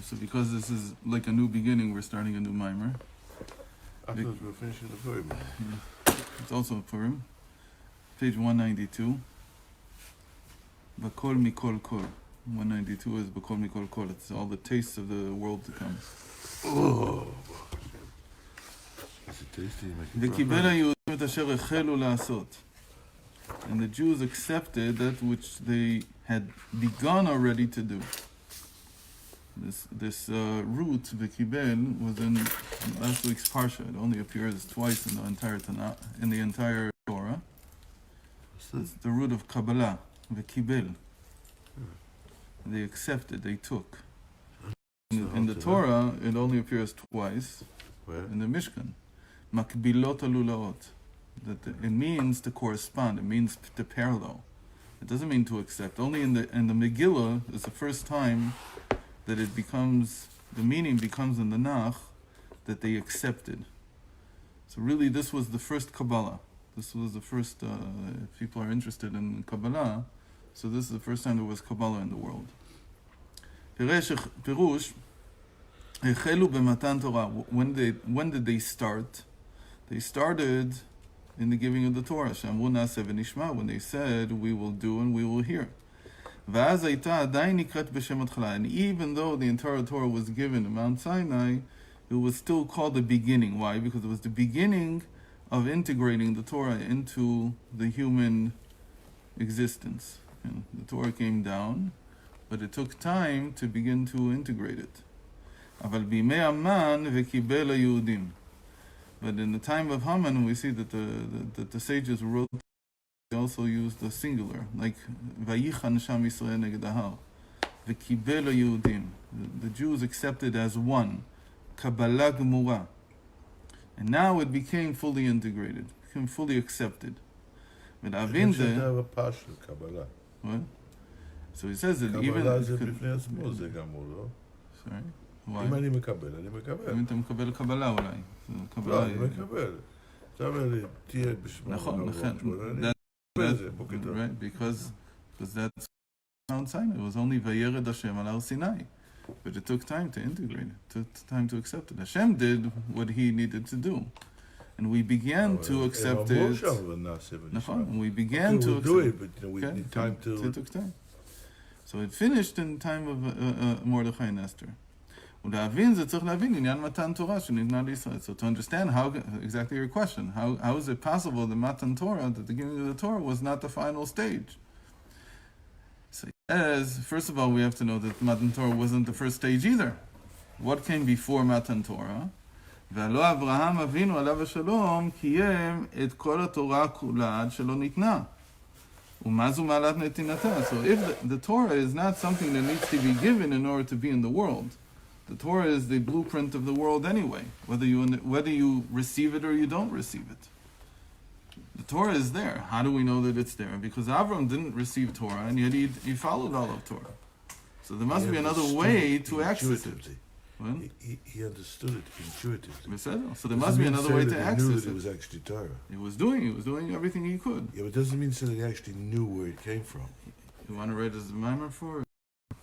So because this is like a new beginning, we're starting a new mimer. I thought we were finishing the Purim. Yeah. It's also a Purim. Page 192. Bakol mikol kol. 192 is Bakol mikol kol. It's all the tastes of the world to come. Oh, is it tasty? Vekibel hayehudim et asher echelu la'asot. And the Jews accepted that which they had begun already to do. This root, Vekibel, was in last week's parsha. It only appears twice in the entire Tanakh, in the entire Torah. It's the root of Kabbalah, Vekibel. They accepted, they took. In the Torah, it only appears twice. Where? In the Mishkan. Makbilot alulaot. That it means to correspond. It means to parallel. It doesn't mean to accept. Only in the Megillah is the first time that it becomes, the meaning becomes in the Nach that they accepted. So really, this was the first Kabbalah. This was the first. If people are interested in Kabbalah, so this is the first time there was Kabbalah in the world. Pirush. When did they start? They started in the giving of the Torah. When they said, we will do and we will hear. And even though the entire Torah was given in Mount Sinai, it was still called the beginning. Why? Because it was the beginning of integrating the Torah into the human existence. The Torah came down, but it took time to begin to integrate it. But in the time of Haman, we see that the sages wrote, they also used the singular, like Vayichan Sham Yisrael neged Ahar, Vekibel hayehudim. The Jews accepted as one, Kabbalah Gemura, and now it became fully integrated, became fully accepted. But Avin have a partial Kabbalah. What? So he says that Kabbalah even. זה בפני עצמו, זה גמור, לא? Sorry. Why? אם אני מקבל, אני מקבל. אם אתה מקבל קבלה אולי. לא, אני מקבל. אתה אומר לי, תהיה בשמונה. נכון, נכון. Right, because that's Mount Sinai. It was only Vayered Hashem al Har Sinai, but it took time to integrate it. It took time to accept it. Hashem did what He needed to do, and we began to accept it. And we began to do it, but we need time to. It took time. So it finished in time of Mordechai and Esther. So to understand how, exactly your question, how is it possible that Matan Torah, at the beginning of the Torah, was not the final stage? So first of all, we have to know that Matan Torah wasn't the first stage either. What came before Matan Torah? והלא אברהם אבינו עליו השלום קיים את כל התורה כולה עד שלא ניתנה. ומה זו מעלת נתינתה? So if the Torah is not something that needs to be given in order to be in the world, the Torah is the blueprint of the world anyway, whether you receive it or you don't receive it. The Torah is there. How do we know that it's there? Because Avram didn't receive Torah, and yet he followed all of Torah. So there must be another way to access it. He understood it intuitively. So there must be another way to access it. He knew that it was actually Torah. He was doing everything he could. Yeah, but it doesn't mean so that he actually knew where it came from. You want to write his mimer for it?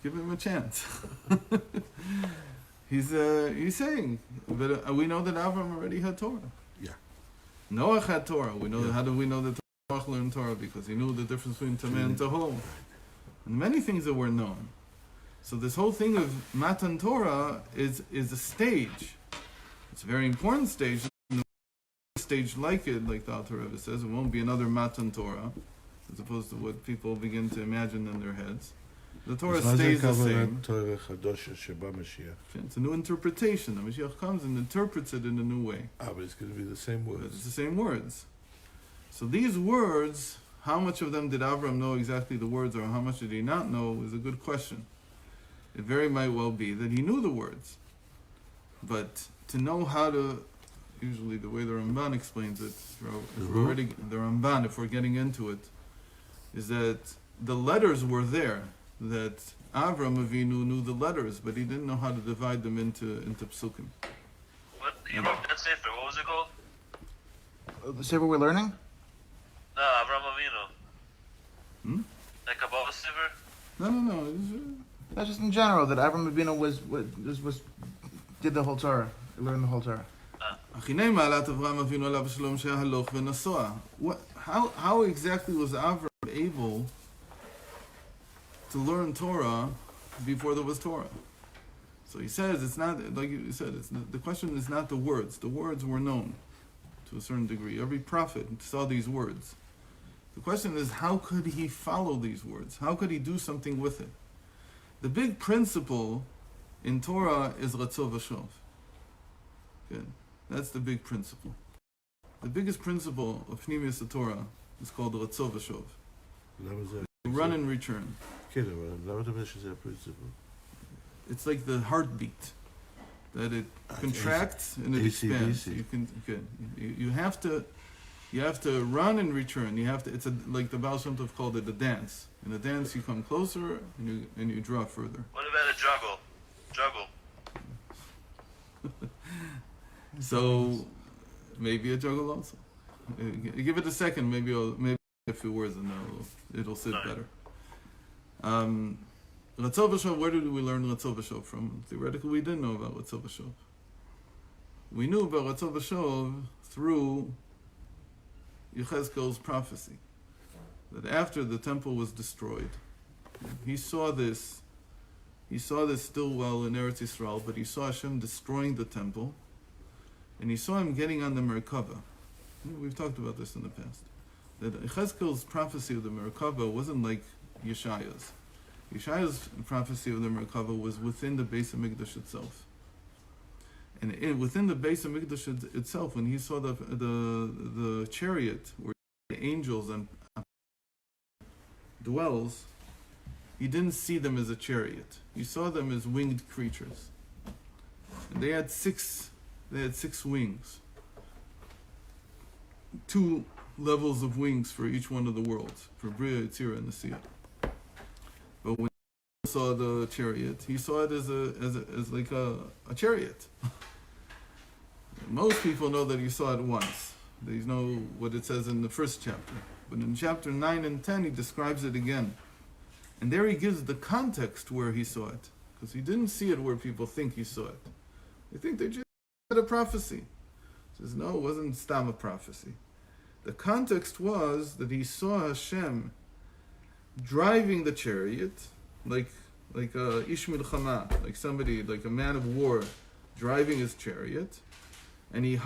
Give him a chance. He's saying, but we know that Avram already had Torah. Yeah. Noach had Torah. We know. Yeah. How do we know that Noach learned Torah? Because he knew the difference between Tameh and Tahor. And many things that were known. So this whole thing of Matan Torah is a stage. It's a very important stage. A stage like it, like the Alter Rebbe says, it won't be another Matan Torah, as opposed to what people begin to imagine in their heads. The Torah stays the same. It's a new interpretation. The Mashiach comes and interprets it in a new way. But it's going to be the same words. But it's the same words. So these words, how much of them did Avram know exactly the words, or how much did he not know, is a good question. It very might well be that he knew the words. But to know how to, usually the way the Ramban explains it, if we're getting into it, is that the letters were there. That Avram Avinu knew the letters, but he didn't know how to divide them into psukim. What you wrote that sefer? What was it called? The sefer we're learning? No, Avram Avinu. Like Kabbalah sefer? No. That's just in general that Avram Avinu was did the whole Torah, learned the whole Torah. Achinei ma'alat Avraham Avinu alav shalom shehaloch v'nasoah. How exactly was Avram able to learn Torah before there was Torah? So he says it's not like you said. The question is not the words. The words were known to a certain degree. Every prophet saw these words. The question is, how could he follow these words? How could he do something with it? The big principle in Torah is Ratzov V'Shov. Good. That's the big principle. The biggest principle of Pnimius Torah is called Ratzov V'Shov. Run and return. It's like the heartbeat, that it contracts and it expands. You can good. You have to run and return. It's like the Baal Shem Tov called it a dance. In a dance, you come closer and you draw further. What about a juggle? Juggle. So maybe a juggle also. Give it a second. Maybe a few words and it'll sit better. Ratzov V'Shov, where did we learn Ratzov V'Shov from? Theoretically, we didn't know about Ratzov V'Shov. We knew about Ratzov V'Shov through Yechezkel's prophecy, that after the temple was destroyed, he saw this still well in Eretz Yisrael, but he saw Hashem destroying the temple, and he saw him getting on the Merkava. We've talked about this in the past. That Yechezkel's prophecy of the Merkava wasn't like Yeshaya's. Yeshaya's prophecy of the Merkava was within the Beis HaMikdash itself. And within the Beis HaMikdash itself, when he saw the chariot where the angels and dwells, he didn't see them as a chariot. He saw them as winged creatures. And they had six wings. 2 levels of wings for each one of the worlds, for Bria, Yitzira, and Nesiyah. But when he saw the chariot, he saw it as like a chariot. Most people know that he saw it once. They know what it says in the first chapter. But in chapter 9 and 10, he describes it again. And there he gives the context where he saw it. Because he didn't see it where people think he saw it. They think they just had a prophecy. He says, no, it wasn't stam a prophecy. The context was that he saw Hashem driving the chariot, like Ish Milchama, like somebody, like a man of war, driving his chariot, and he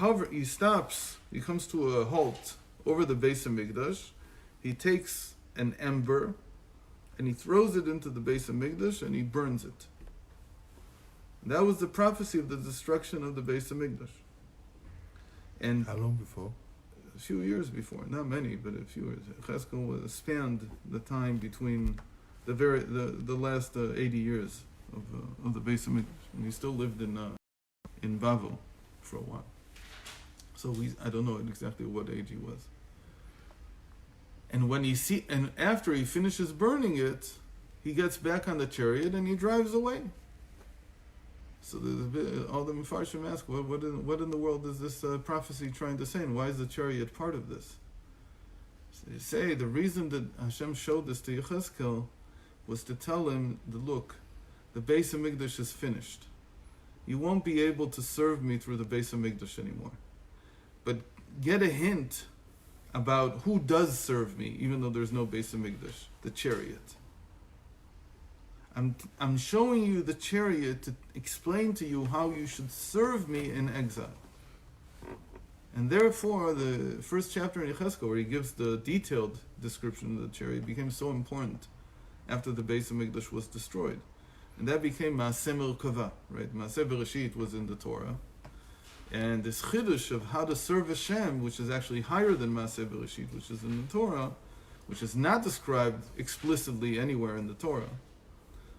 stops, he comes to a halt over the Beis HaMikdash, he takes an ember, and he throws it into the Beis HaMikdash, and he burns it. And that was the prophecy of the destruction of the Beis HaMikdash. And how long before? A few years before, not many, but a few years. Cheskel spanned the time between the last 80 years of the Beis HaMikdash, and he still lived in Bavel for a while. So I don't know exactly what age he was. And after he finishes burning it, he gets back on the chariot and he drives away. So all the Mefarshim ask, what in the world is this prophecy trying to say, and why is the chariot part of this? So they say the reason that Hashem showed this to Yechezkel was to tell him, look, the Beis HaMikdash is finished. You won't be able to serve me through the Beis HaMikdash anymore. But get a hint about who does serve me, even though there's no Beis HaMikdash, the chariot. I'm showing you the chariot to explain to you how you should serve me in exile. And therefore, the first chapter in Yechezkel, where he gives the detailed description of the chariot, became so important after the Beis HaMikdash was destroyed. And that became Maaseh Merkava, right? Maaseh Bereshit was in the Torah. And this Chiddush of how to serve Hashem, which is actually higher than Maaseh Bereshit, which is in the Torah, which is not described explicitly anywhere in the Torah,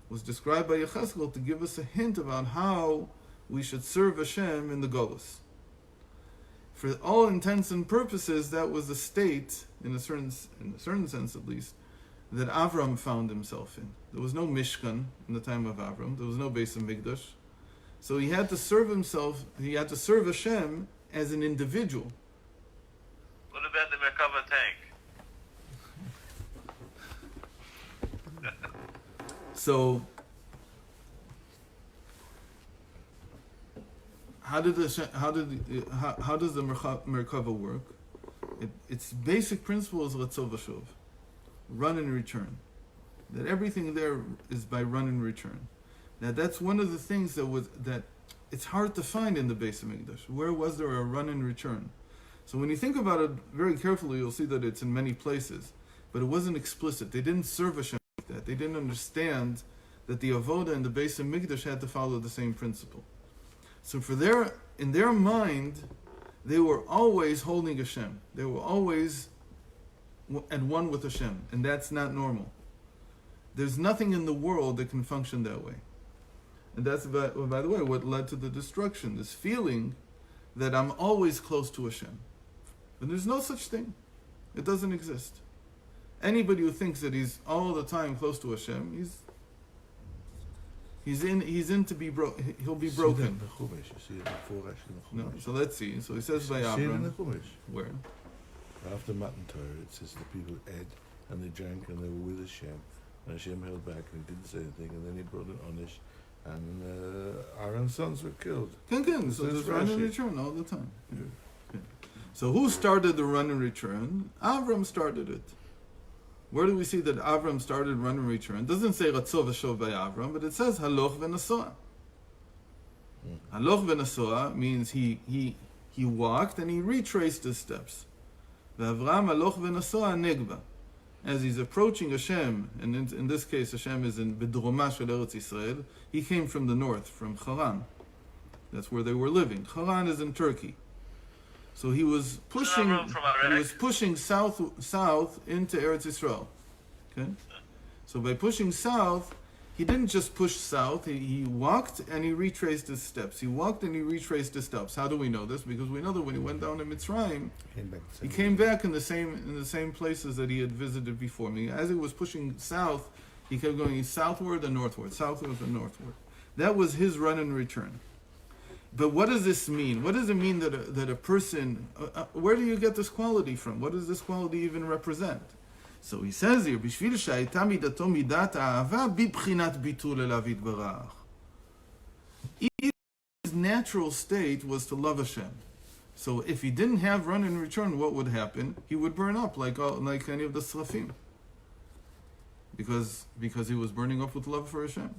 was described by Yechezkel to give us a hint about how we should serve Hashem in the Golus. For all intents and purposes, that was the state, in a certain sense at least, that Avram found himself in. There was no Mishkan in the time of Avram. There was no Beis HaMikdash. So he had to serve himself, he had to serve Hashem as an individual. What about the Merkava tank? So how does the Merkava work? Its basic principle is Ratzov V'Shuv, run and return. That everything there is by run and return. Now that's one of the things that it's hard to find in the Beis Hamikdash. Where was there a run and return? So when you think about it very carefully, you'll see that it's in many places, but it wasn't explicit. They didn't serve Hashem like that. They didn't understand that the avoda and the Beis Hamikdash had to follow the same principle. So in their mind, they were always holding Hashem. They were always at one with Hashem, and that's not normal. There's nothing in the world that can function that way. And that's, by the way, what led to the destruction, this feeling that I'm always close to Hashem. But there's no such thing. It doesn't exist. Anybody who thinks that he's all the time close to Hashem, he's in to be broken. He'll be broken. No, so let's see. So he says by Avram. Where? After Matan Torah, it says the people ate and they drank and they were with Hashem. And Hashem held back and he didn't say anything. And then he brought an Onish, and Aaron's sons were killed. So there's run and return all the time. Yeah. Okay. So who started the run and return? Avram started it. Where do we see that Avram started run and return? It doesn't say Ratzov V'Shov by Avram, but it says Haloch v'Nasoah. Haloch v'Nasoah means he walked and he retraced his steps. V'Avram Haloch v'Nasoah Negba. As he's approaching Hashem, and in this case Hashem is in B'droma shel Eretz Yisrael, he came from the north, from Haran. That's where they were living. Haran is in Turkey. So he was pushing south into Eretz Yisrael. Okay? So by pushing south, he didn't just push south, he walked and he retraced his steps. He walked and he retraced his steps. How do we know this? Because we know that when he went down to Mitzrayim, he came back in the same places that he had visited before. I mean, as he was pushing south, he kept going southward and northward, southward and northward. That was his run and return. But what does this mean? What does it mean that a person, where do you get this quality from? What does this quality even represent? So he says here, "Bishvil shayta midato midat ha'ava bibchinat bitul elav yitbarach." His natural state was to love Hashem. So if he didn't have run and return, what would happen? He would burn up like any of the srafim. Because he was burning up with love for Hashem.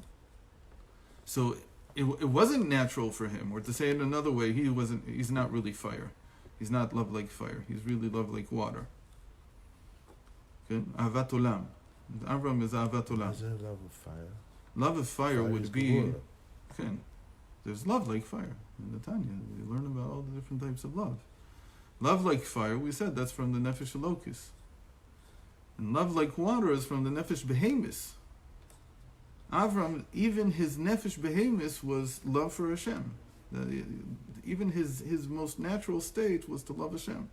So it wasn't natural for him, or to say it another way, he's not really fire. He's not love like fire. He's really love like water. Okay? Ahavat olam. Avram is ahavat olam. Is there love of fire? Love of fire would be... Okay. There's love like fire. In the Tanya, we learn about all the different types of love. Love like fire, we said, that's from the nefesh elokis. And love like water is from the nefesh behemis. Avram, even his nefesh behemis was love for Hashem. Even his most natural state was to love Hashem.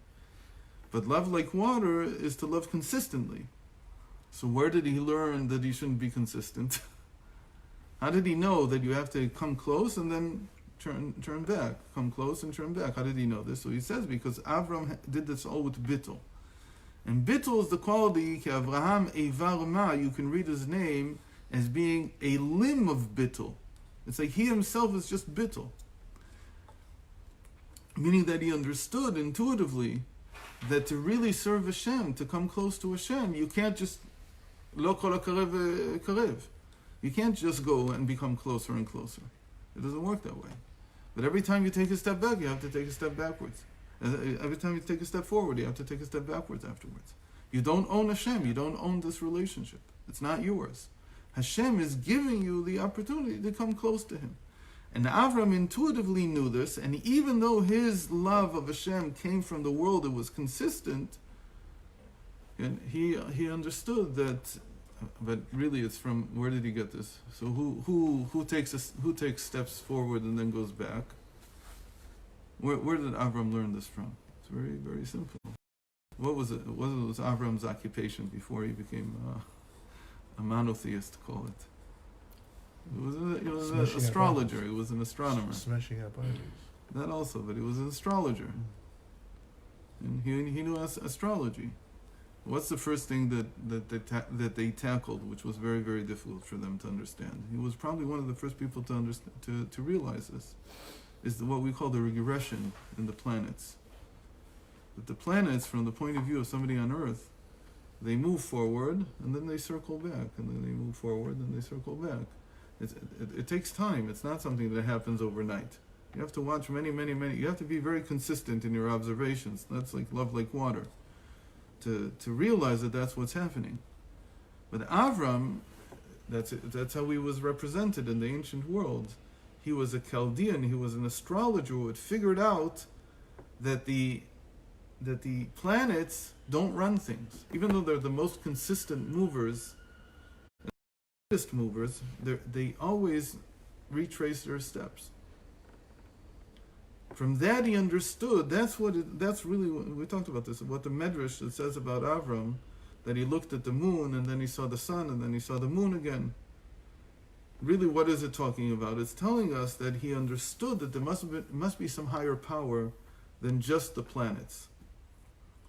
But love like water is to love consistently. So where did he learn that he shouldn't be consistent? How did he know that you have to come close and then turn back? Come close and turn back. How did he know this? So he says because Avram did this all with bittul. And bittul is the quality, Ki Avraham Eivar Ma, you can read his name as being a limb of bittul. It's like he himself is just bittul. Meaning that he understood intuitively that to really serve Hashem, to come close to Hashem, you can't just lo kol karev karev. You can't just go and become closer and closer. It doesn't work that way. But every time you take a step back, you have to take a step backwards. Every time you take a step forward, you have to take a step backwards afterwards. You don't own Hashem. You don't own this relationship. It's not yours. Hashem is giving you the opportunity to come close to Him. And Avram intuitively knew this, and even though his love of Hashem came from the world, it was consistent, and he understood that. But really, it's from where did he get this? So who takes steps forward and then goes back? Where did Avram learn this from? It's very, very simple. What was it? What was Avram's occupation before he became a monotheist? Call it. He was an astrologer. He was an astronomer. Smashing up idols. That also, but he was an astrologer, and he knew astrology. What's the first thing that they tackled, which was very, very difficult for them to understand? He was probably one of the first people to understand, to realize this. is what we call the regression in the planets. That the planets, from the point of view of somebody on Earth, they move forward and then they circle back, and then they move forward and they circle back. It takes time. It's not something that happens overnight. You have to watch many. You have to be very consistent in your observations. That's like love like water. To realize that that's what's happening. But Avram, that's how he was represented in the ancient world. He was a Chaldean. He was an astrologer who had figured out that the planets don't run things, even though they're the most consistent movers. Movers, they always retrace their steps. From that he understood, that's really, we talked about this, what the Medrash that says about Avram, that he looked at the moon and then he saw the sun and then he saw the moon again. Really, what is it talking about? It's telling us that he understood that there must be some higher power than just the planets,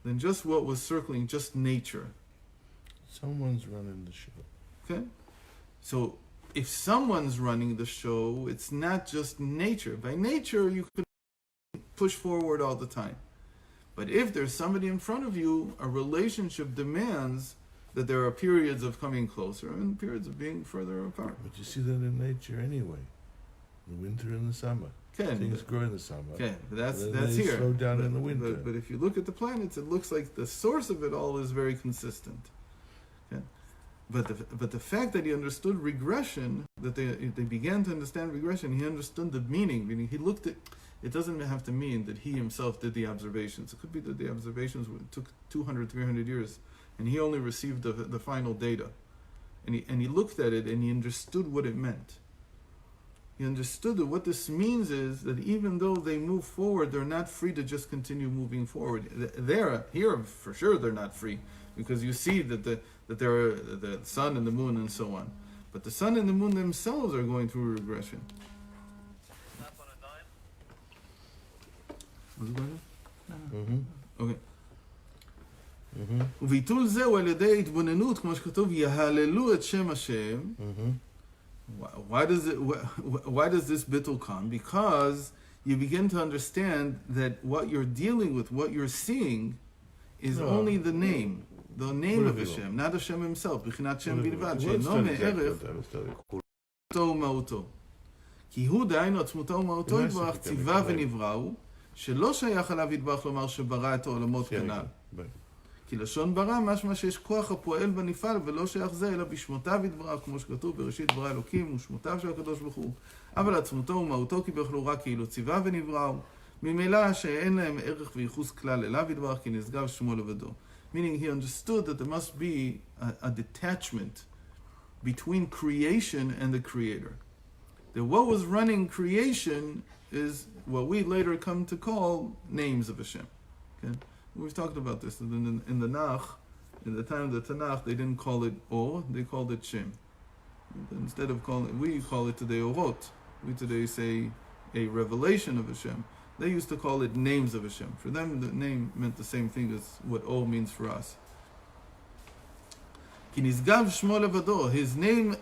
than just what was circling, just nature. Someone's running the show. Okay? So, if someone's running the show, it's not just nature. By nature, you can push forward all the time. But if there's somebody in front of you, a relationship demands that there are periods of coming closer and periods of being further apart. But you see that in nature anyway. The winter and the summer. Things grow in the summer. Okay, but that's they here. slow down in the winter. But if you look at the planets, it looks like the source of it all is very consistent. Okay? But the fact that he understood regression, that they began to understand regression, he understood the meaning. Meaning he looked at, it doesn't have to mean that he himself did the observations. It could be that the observations took 200, 300 years, and he only received the final data. And he looked at it and he understood what it meant. He understood that what this means is that even though they move forward, they're not free to just continue moving forward. Here, for sure, they're not free, because you see that there are the sun and the moon and so on. But the sun and the moon themselves are going through regression. Tap on a dime. What's it going on? Okay. וביטול זהו על ידי התבוננות, כמו שכתוב, יהללו את שם השם. Why does this bittul come? Because you begin to understand that what you're dealing with, what you're seeing, is only the name of Hashem, not Hashem himself. בחינת שם בלבד, שאינו מערך עצמותו ומהותו. כי הוא דהיינו עצמותו ומהותו יתברך ציווה ונבראו, שלא שייך עליו יתברך לומר שברא את העולמות כנ"ל. כי לשון ברא משמע שיש כוח הפועל בנפעל, ולא שייך זה אלא בשמותיו יתברך, כמו שכתוב בראשית ברא אלוקים ושמותיו של הקדוש ברוך הוא. אבל עצמותו ומהותו כי בכלו רק כאילו ציווה ונבראו, ממילא שאין להם ערך וייחוס כלל אליו יתברך, כי נשגב שמו לבדו. Meaning he understood that there must be a detachment between creation and the creator. That what was running creation is what we later come to call names of Hashem. Okay? We've talked about this in the Nach. In the time of the Tanakh, they didn't call it Or, they called it Shem. Instead of calling it, we call it today Orot. We today say a revelation of Hashem. They used to call it names of Hashem. For them, the name meant the same thing as what O means for us. Ki nizgav shmo levado. His name,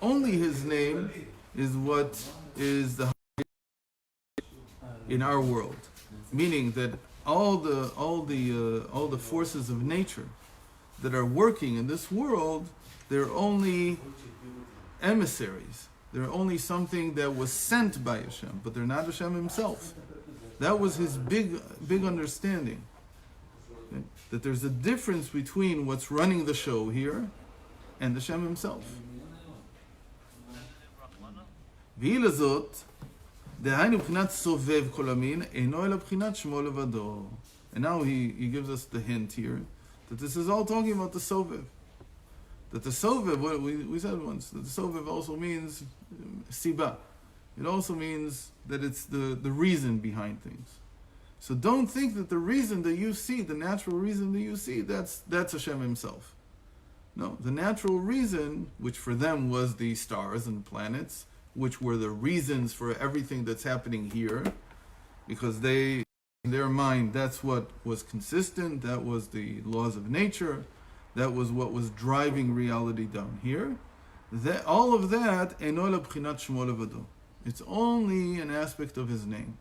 only his name, is what is the in our world. Meaning that all the forces of nature that are working in this world, they're only emissaries. They're only something that was sent by Hashem, but they're not Hashem himself. That was his big understanding. Okay? That there's a difference between what's running the show here and Hashem himself. דהיינו בחינת סובב כל המין, אינו אלא בחינת שמו לבדו. And now he gives us the hint here that this is all talking about the sovev. That the sovev, what we said once, that the sovev also means siba. It also means that it's the reason behind things. So don't think that the reason that you see, the natural reason that you see, that's Hashem himself. No, the natural reason, which for them was the stars and planets, which were the reasons for everything that's happening here, because in their mind, that's what was consistent, that was the laws of nature, that was what was driving reality down here. All of that, It's only an aspect of his name.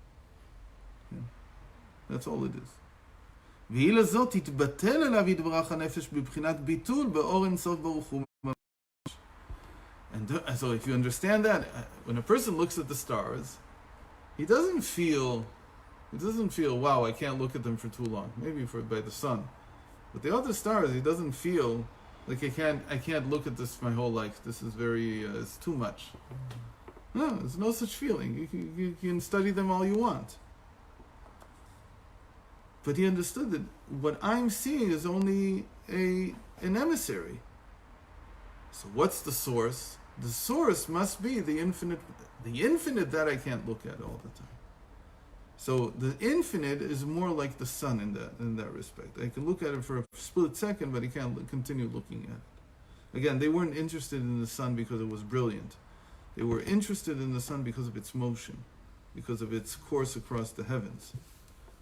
Yeah. That's all it is. והיא לזאת תתבטל אליו יתברך הנפש בבחינת ביטול באור אינסוף ברוך הוא. And so if you understand that, when a person looks at the stars, he doesn't feel, wow, I can't look at them for too long. Maybe by the sun. But the other stars, he doesn't feel like I can't look at this my whole life. This is it's too much. No, there's no such feeling. You can study them all you want. But he understood that what I'm seeing is only an emissary. So what's the source? The source must be the infinite that I can't look at all the time. So the infinite is more like the sun in that respect. I can look at it for a split second, but I can't continue looking at it. Again, they weren't interested in the sun because it was brilliant. They were interested in the sun because of its motion, because of its course across the heavens.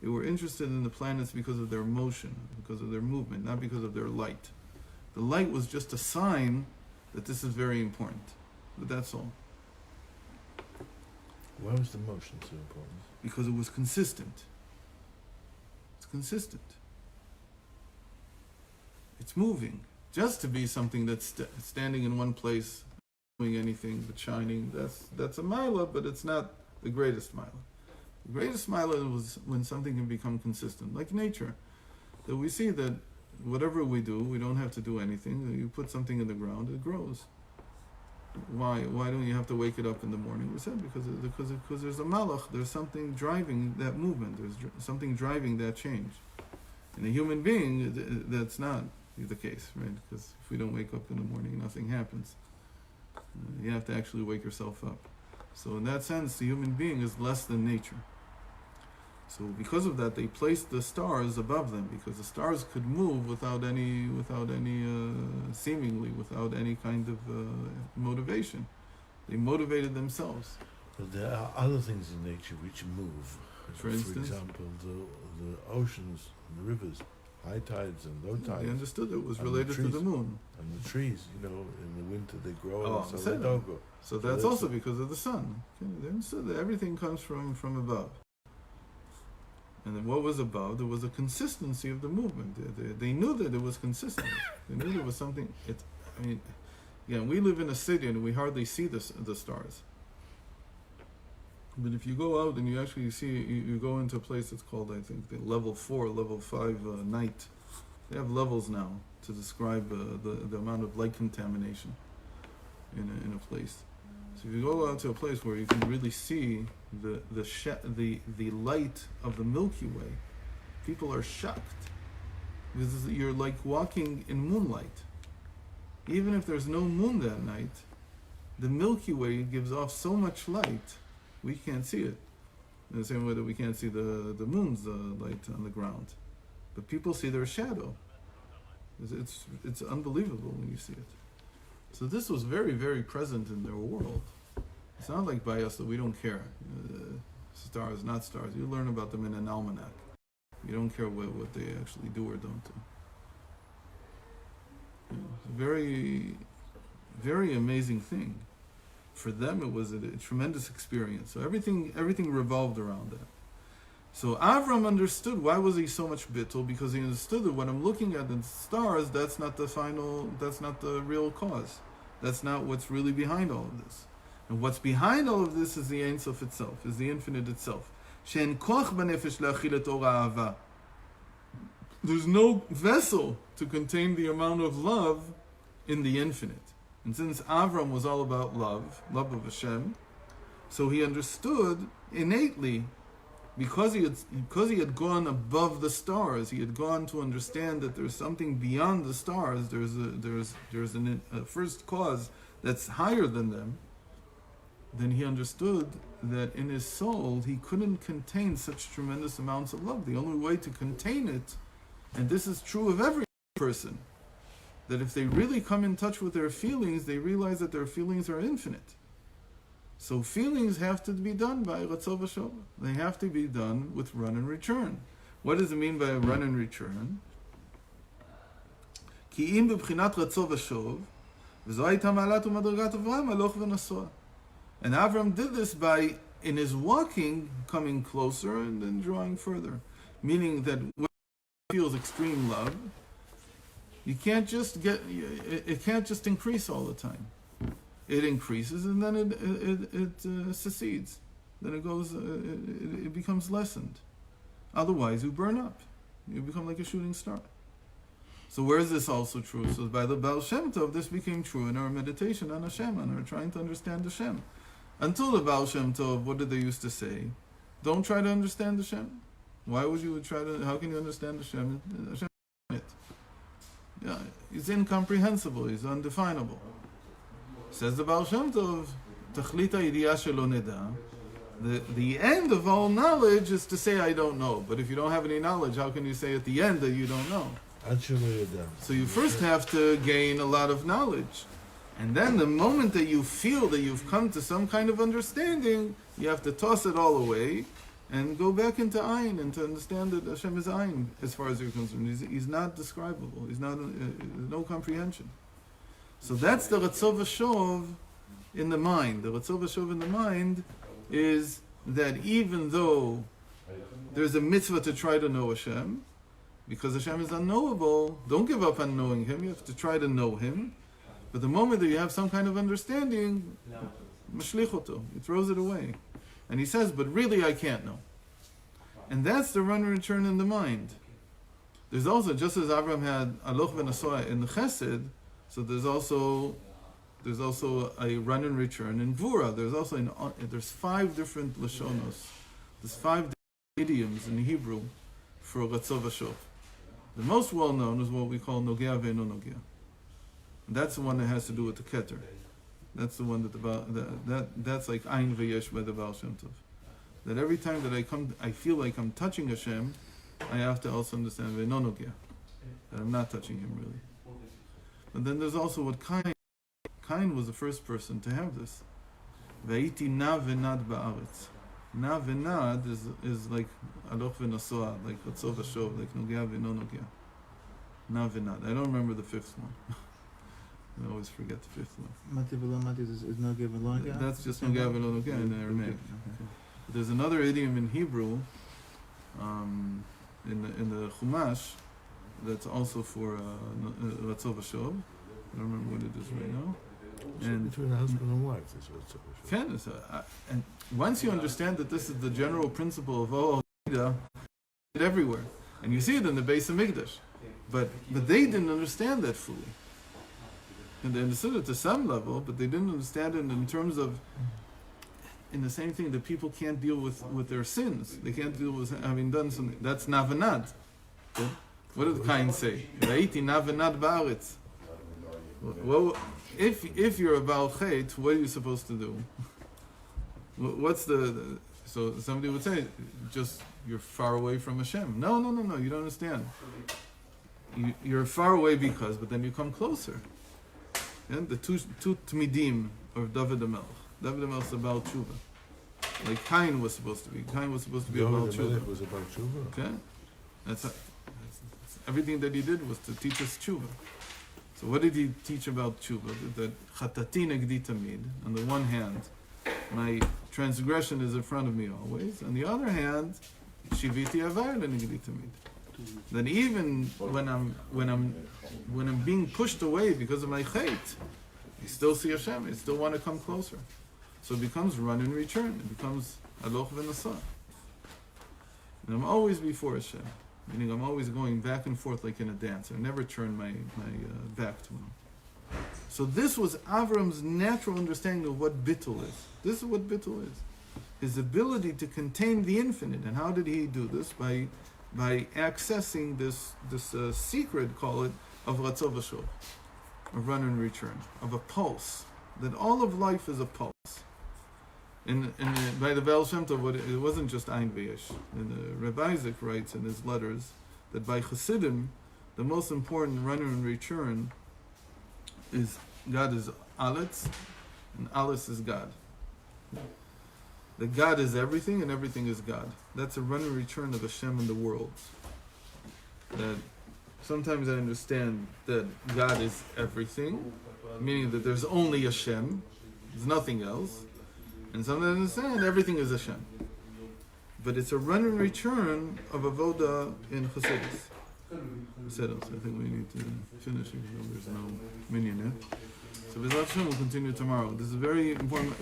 They were interested in the planets because of their motion, because of their movement, not because of their light. The light was just a sign that this is very important. But that's all. Why was the motion so important? Because it was consistent. It's consistent. It's moving. Just to be something that's standing in one place, doing anything but shining, that's a mila, but it's not the greatest mila. The greatest mila was when something can become consistent, like nature. That we see that whatever we do, we don't have to do anything. You put something in the ground, it grows. Why don't you have to wake it up in the morning? We said because there's a malach, there's something driving that movement, there's something driving that change. In a human being, that's not the case, right? Because if we don't wake up in the morning, nothing happens. You have to actually wake yourself up. So in that sense, the human being is less than nature. So because of that, they placed the stars above them, because the stars could move without any seemingly without any kind of motivation. They motivated themselves. But there are other things in nature which move. For instance? example, the oceans, the rivers, high tides and low tides. They understood it was And related the to trees. the moon. And the trees, in the winter they grow, Oh, and so said they that. don't grow. So that's also because of the sun. Okay? They understood that everything comes from above. And then what was above? There was a consistency of the movement. They knew that it was consistent. They knew there was something. We live in a city and we hardly see the stars. But if you go out and you actually see, you go into a place that's called, I think, the level 4, level 5 night. They have levels now to describe the amount of light contamination in a place. So if you go out to a place where you can really see the light of the Milky Way, people are shocked. Because you're like walking in moonlight. Even if there's no moon that night, the Milky Way gives off so much light, we can't see it. In the same way that we can't see the moon's light on the ground. But people see their shadow. It's unbelievable when you see it. So this was very, very present in their world. It's not like by us that we don't care. Stars, not stars. You learn about them in an almanac. You don't care what they actually do or don't do. It's a very, very amazing thing. For them, it was a tremendous experience. So everything revolved around that. So Avram understood why was he so much bittul, because he understood that when I'm looking at the stars, that's not the real cause. That's not what's really behind all of this. And what's behind all of this is the Ein Sof itself, is the infinite itself. She'en koch b'nefesh le'achilat or ha'ava. There's no vessel to contain the amount of love in the infinite. And since Avram was all about love of Hashem, so he understood innately, because he had gone above the stars, he had gone to understand that there's something beyond the stars. There's a first cause that's higher than them. Then he understood that in his soul he couldn't contain such tremendous amounts of love. The only way to contain it, and this is true of every person, that if they really come in touch with their feelings, they realize that their feelings are infinite. So feelings have to be done by Ratzov V'Shova. They have to be done with run and return. What does it mean by run and return? Ki im b'bchinat Ratzov V'Shov, v'zo hayta ma'alat u'madrigat Avraham haloch v'nasoah. And Avram did this by, in his walking, coming closer and then drawing further. Meaning that when he feels extreme love, you can't just it can't just increase all the time. It increases and then it secedes. Then it goes, it becomes lessened. Otherwise, you burn up. You become like a shooting star. So where is this also true? So by the Baal Shem Tov, this became true in our meditation on Hashem, and our trying to understand Hashem. Until the Baal Shem Tov, what did they used to say? Don't try to understand Hashem. Why would you try to, how can you understand Hashem? Hashem is it. Yeah, he's incomprehensible, he's undefinable. Says the Baal Shem Tov, Tachlita idiyah shelo neda. The end of all knowledge is to say I don't know. But if you don't have any knowledge, how can you say at the end that you don't know? So you first have to gain a lot of knowledge. And then the moment that you feel that you've come to some kind of understanding, you have to toss it all away and go back into Ayin and to understand that Hashem is Ayin as far as you're concerned. He's not describable. He's not, no comprehension. So that's the Ratzov Shov in the mind. The Ratzov Shov in the mind is that even though there's a mitzvah to try to know Hashem, because Hashem is unknowable, don't give up on knowing Him, you have to try to know Him. But the moment that you have some kind of understanding, mashlichoto, he throws it away. And he says, but really I can't know. And that's the run and return in the mind. There's also, just as Abraham had aloch v'nasoah in the chesed, so there's also a run and return in Gvura. There's 5 different lashonos. There's 5 different idioms in Hebrew for Ratzov Shov. The most well known is what we call Nogea ve'eno Nogea. That's the one that has to do with the Keter. That's the one that's like Ein V'yesh by the Baal Shem Tov. That every time that I feel like I'm touching Hashem, I have to also understand ve'eno Nogea, that I'm not touching Him really. But then there's also what Cain was the first person to have this. V'ayiti na v'nad ba'aretz. Na v'nad is like aloch v'nasoah, like Ratzov Shov, like Nogea ve'eno Nogea. Na v'nad. I don't remember the 5th one. I always forget the 5th one. Mati v'lo mati is no give along. That's just Nogea ve'eno Nogea in Aramaic. But there's another idiom in Hebrew, in the Chumash, that's also for Ratzov Shov. I don't remember what it is right now. And between husband and wife, this is and once you understand that this is the general principle of all Hasidah, it's everywhere, and you see it in the Beis Hamikdash, but they didn't understand that fully, and they understood it to some level, but they didn't understand it in terms of, in the same thing that people can't deal with their sins. They can't deal with having done something. That's navanad. Okay? What did Cain say? Ra'iti navanad ba'aretz. Well, if you're a Baal Chet, what are you supposed to do? What's so somebody would say, just you're far away from Hashem. No, you don't understand. You're far away but then you come closer. And the two Tmidim of David HaMelech. David HaMelech is about Tshuva. Like Cain was supposed to be. Cain was supposed to be about Tshuva. Was about Tshuva. Okay? That's everything that he did was to teach us Tshuva. So what did he teach about tshuva? That chatati negdi tamid. On the one hand, my transgression is in front of me always. On the other hand, shiviti avayla negdi tamid. That even when I'm being pushed away because of my chait, I still see Hashem. I still want to come closer. So it becomes run and return. It becomes aloch v'nasa. And I'm always before Hashem. Meaning I'm always going back and forth like in a dance. I never turn my back to Him. So this was Avram's natural understanding of what bittul is. This is what bittul is. His ability to contain the infinite. And how did he do this? By accessing this secret, call it, of Ratzov Shov, of run and return, of a pulse. That all of life is a pulse. By the Baal Shem Tov, it wasn't just Ein V'yesh. And Reb Isaac writes in his letters that by Chassidim, the most important runner and return is God is Aletz, and Aletz is God. That God is everything, and everything is God. That's a run and return of Hashem in the world. That sometimes I understand that God is everything, meaning that there's only Hashem, there's nothing else. And some understand everything is Hashem. But it's a run and return of avoda in Chassidus. Chassidus. I think we need to finish even though there's no minyan yet. So B'ezrat Hashem will continue tomorrow. This is very important.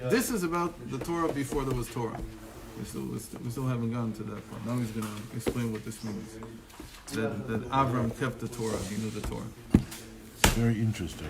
This is about the Torah before there was Torah. We still haven't gotten to that part. Now he's going to explain what this means. That Avram kept the Torah. He knew the Torah. Very interesting.